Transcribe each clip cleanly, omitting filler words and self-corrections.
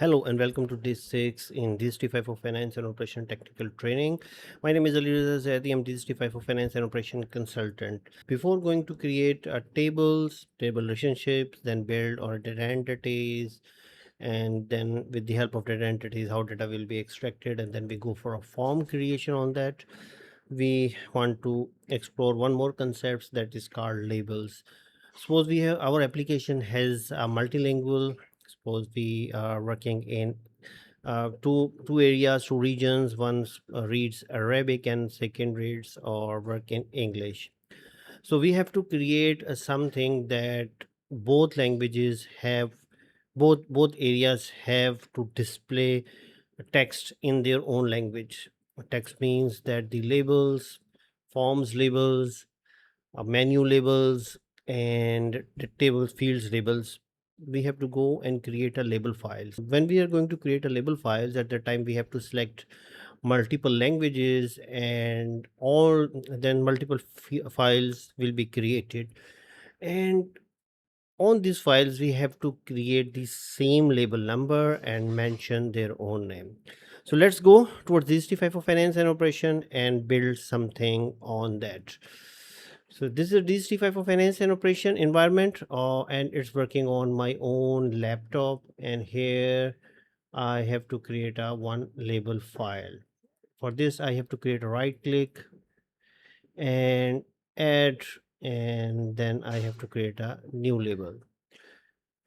Hello and welcome to day 6 in D365 for Finance and Operation Technical Training. My name is Ali Zayadi. I'm D365 for Finance and Operation Consultant. Before going to create tables, table relationships, then build or data entities, and then with the help of data entities, how data will be extracted, and then we go for a form creation on that. We want to explore one more concept that is called labels. Suppose we have our application has a multilingual. Suppose we are working in two areas, two regions. One reads Arabic and second reads or work in English. So we have to create something that both languages have, both areas have to display text in their own language. Text means that the labels, forms labels, menu labels, and the table fields labels, we have to go and create a label files. When we are going to create a label files, at the time we have to select multiple languages, and all then multiple files will be created, and on these files we have to create the same label number and mention their own name. So let's go towards D365 for finance and operation and build something on that. So this is a D365 for finance and operation environment, and it's working on my own laptop, and here I have to create a one label file. For this I have to create a right click and add, and then I have to create a new label,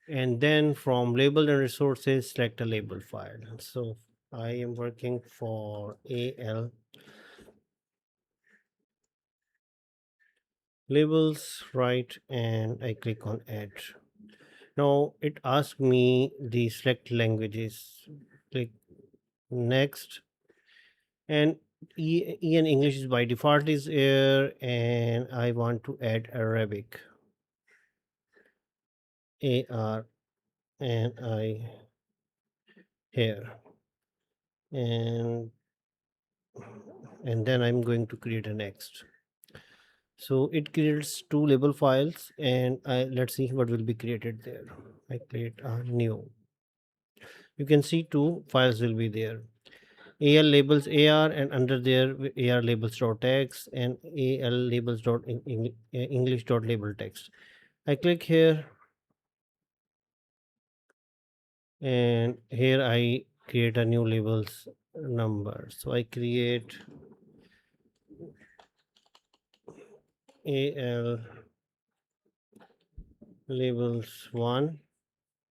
and then from label and resources select a label file. So I am working for al labels, right, and I click on add. Now it asks me the select languages. Click next, and en English is by default is here, and I want to add Arabic, ar, and I here, and then I'm going to create a next. So it creates two label files, and let's see what will be created there. I create a new. You can see two files will be there. AL labels AR, and under there AR labels dot text and AL labels dot English dot label text. I click here, and here I create a new labels number. So I create AL labels 1,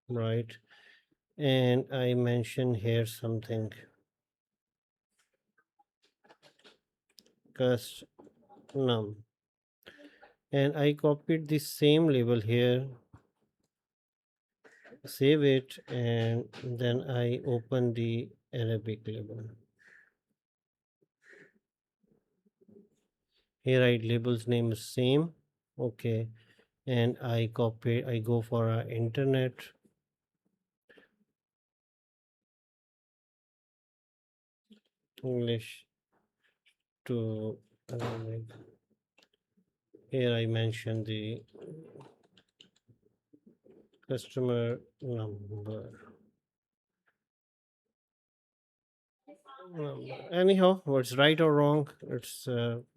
right, and I mention here something custom, and I copied the same label here, save it, and then I open the Arabic label. Here I labels name is same, okay, and I copy, I go for a internet, English to Arabic. Here I mention the customer number. Anyhow, what's right or wrong, it's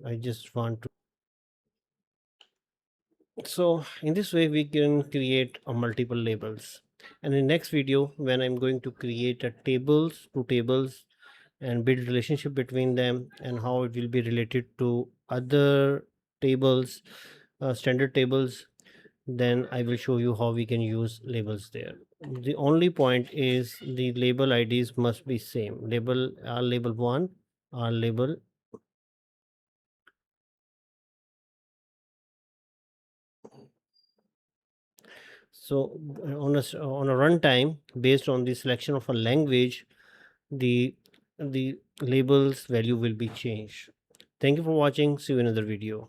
I just want to. So in this way we can create a multiple labels, and in next video when I'm going to create a tables, two tables, and build relationship between them and how it will be related to other tables, standard tables, then I will show you how we can use labels there. The only point is the label IDs must be same. Label R label 1, R label. So on a runtime, based on the selection of a language, the the labels value will be changed. Thank you for watching. See you in another video.